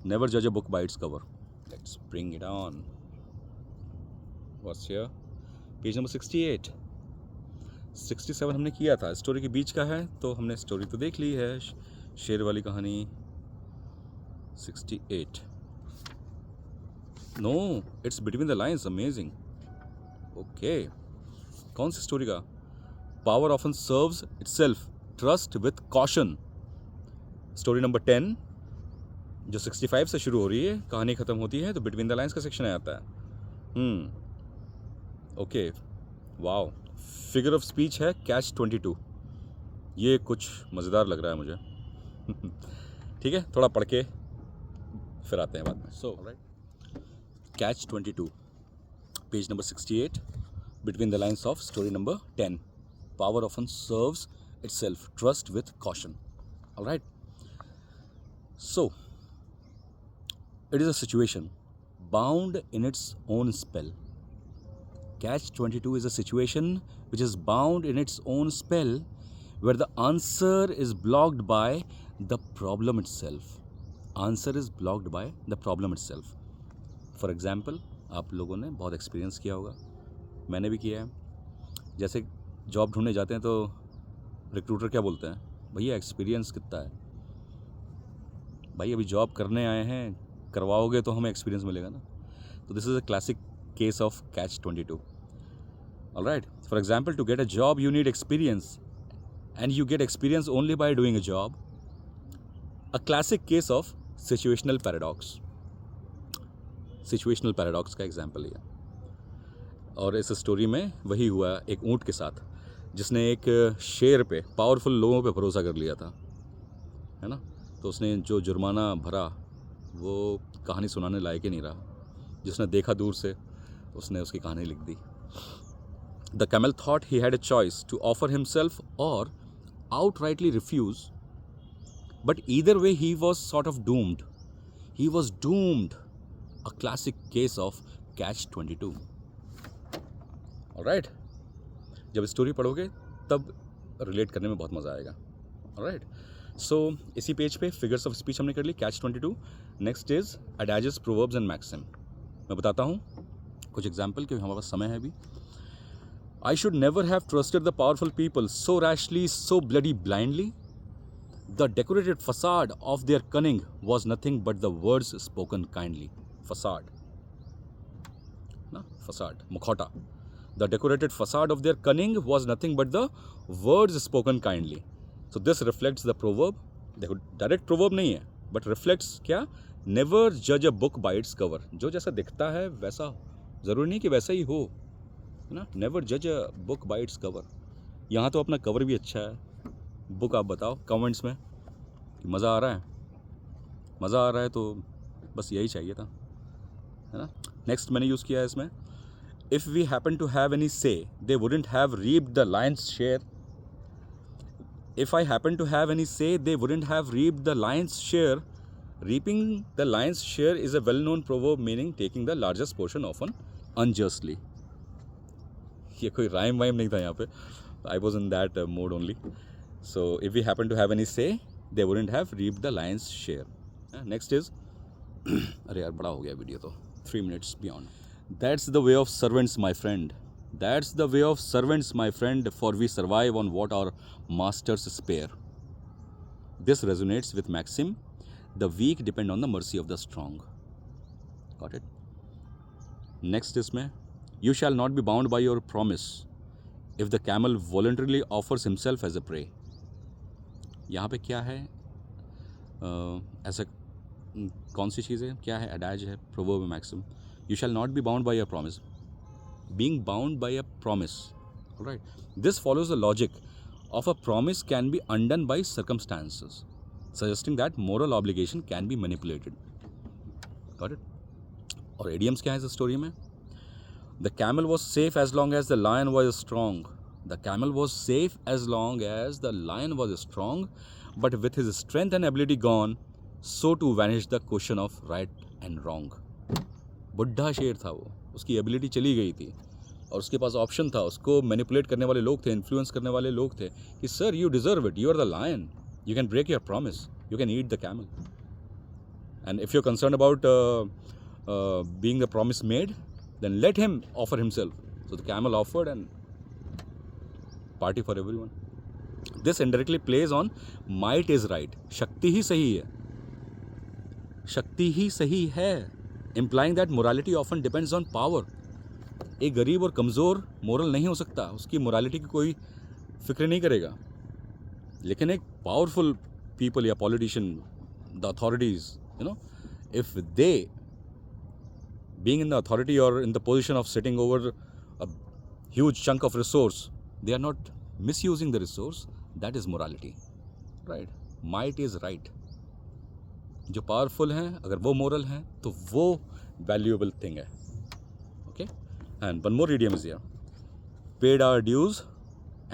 Never judge a book by its cover. Let's bring it on. What's here? Page number 68. 67 हमने किया था, story के बीच का है तो हमने स्टोरी तो देख ली है, शेर वाली कहानी. 68. No, it's between the lines. Amazing. Okay, कौन सी स्टोरी का? Power often serves itself, trust with caution. Story number 10 जो 65 से शुरू हो रही है, कहानी ख़त्म होती है तो बिटवीन द लाइन्स का सेक्शन आ जाता है. Okay, wow. Figure of speech है कैच 22. ये कुछ मज़ेदार लग रहा है मुझे. ठीक है, थोड़ा पढ़ के फिर आते हैं बाद में. सो catch 22, page number 68, between the lines of story number 10. Power often serves itself, trust with caution. All right. So, it is a situation bound in its own spell. Catch 22 is a situation which is bound in its own spell, where the answer is blocked by the problem itself. Answer is blocked by the problem itself. For example, आप लोगों ने बहुत experience किया होगा, मैंने भी किया है. जैसे जॉब ढूंढने जाते हैं तो रिक्रूटर क्या बोलते हैं? भैया एक्सपीरियंस कितना है? भाई अभी जॉब करने आए हैं, करवाओगे तो हमें एक्सपीरियंस मिलेगा ना. तो this is a classic case of catch 22. All right. For example, to get a job you need experience, and you get experience only by doing a job. A classic case of situational paradox. Situational paradox का example है. और इस story में वही हुआ एक ऊँट के साथ, जिसने एक शेर पे, पावरफुल लोगों पे भरोसा कर लिया था, है ना. तो उसने जो जुर्माना भरा वो कहानी सुनाने लायक ही नहीं रहा. जिसने देखा दूर से उसने उसकी कहानी लिख दी. The camel thought he had a choice to offer himself और outrightly refuse, but either way he was sort of doomed. He was doomed. A classic case of catch 22. All right. जब स्टोरी पढ़ोगे तब relate करने में बहुत मज़ा आएगा. Alright. सो इसी पेज पे फिगर्स ऑफ स्पीच हमने कर ली, catch 22. Next is adages, proverbs and maxim. मैं बताता हूँ कुछ एग्जाम्पल, क्योंकि हमारे पास समय है अभी. I should never have trusted the powerful people so rashly, so bloody blindly. The decorated facade of their cunning was nothing but the words spoken kindly. Facade ना, फसाड, मुखौटा. The decorated facade of their cunning was nothing but the words spoken kindly. So this reflects the proverb. देखो direct proverb नहीं है, but reflects क्या? Never judge a book by its cover. जो जैसा दिखता है वैसा ज़रूरी नहीं कि वैसा ही हो, है ना. Never judge a book by its cover. यहाँ तो अपना कवर भी अच्छा है. बुक आप बताओ कमेंट्स में कि मज़ा आ रहा है. मज़ा आ रहा है तो बस यही चाहिए था, है ना. नेक्स्ट मैंने यूज़ किया है इसमें, if we happen to have any say, they wouldn't have reaped the lion's share. If I happen to have any say, they wouldn't have reaped the lion's share. Reaping the lion's share is a well-known proverb meaning taking the largest portion often unjustly. ये कोई rhyme वाइम नहीं था यहाँ पे. I was in that mode only. So if we happen to have any say, they wouldn't have reaped the lion's share. Next is अरे यार बड़ा हो गया वीडियो तो, 3 minutes beyond. That's the way of servants, my friend. That's the way of servants, my friend, for we survive on what our masters spare. This resonates with maxim, the weak depend on the mercy of the strong. Got it? Next is में, you shall not be bound by your promise if the camel voluntarily offers himself as a prey. यहाँ पे क्या है? ऐसा कौन सी चीज़ है? क्या है? adage है, proverb है, maxim. You shall not be bound by a promise. Being bound by a promise. All right. This follows the logic of a promise can be undone by circumstances, suggesting that moral obligation can be manipulated. Got it? और idioms क्या है इस story में? The camel was safe as long as the lion was strong. The camel was safe as long as the lion was strong, but with his strength and ability gone, so too vanished the question of right and wrong. बुढ़ा शेर था वो, उसकी ability चली गई थी और उसके पास ऑप्शन था. उसको मैनिपुलेट करने वाले लोग थे, इन्फ्लुएंस करने वाले लोग थे कि sir you deserve it, you are the lion, you can break your promise, you can eat the camel. And if you're concerned about being the promise made, then let him offer himself. So the camel offered and party for everyone. This indirectly plays on might is right. शक्ति ही सही है. शक्ति ही सही है. Implying that morality often depends on power. एक गरीब और कमज़ोर मोरल नहीं हो सकता, उसकी मोरालिटी की कोई फिक्र नहीं करेगा. लेकिन एक पावरफुल पीपल या politician, the authorities, you know, if they, being in the authority or in the position of sitting over a huge chunk of resource, they are not misusing the resource, that is morality, right? Might is right. जो powerful हैं, अगर वो moral हैं तो वो valuable thing है. Okay, and one more idiom is here. Paid our dues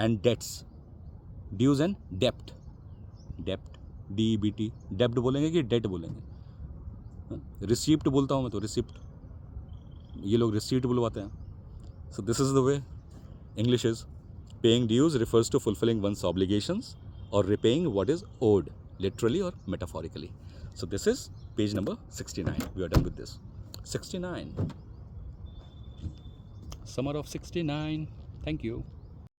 and debts. Dues and debt. Debt, DEBT. Debt बोलेंगे कि debt बोलेंगे? रिसीप्ट बोलता हूँ मैं तो, रिसिप्ट. ये लोग रिसीप्ट बुलवाते हैं. So this is the way English is. Paying dues refers to fulfilling one's obligations or repaying what is owed, literally or metaphorically. So this is page number 69. We are done with this. 69. Summer of 69. Thank you.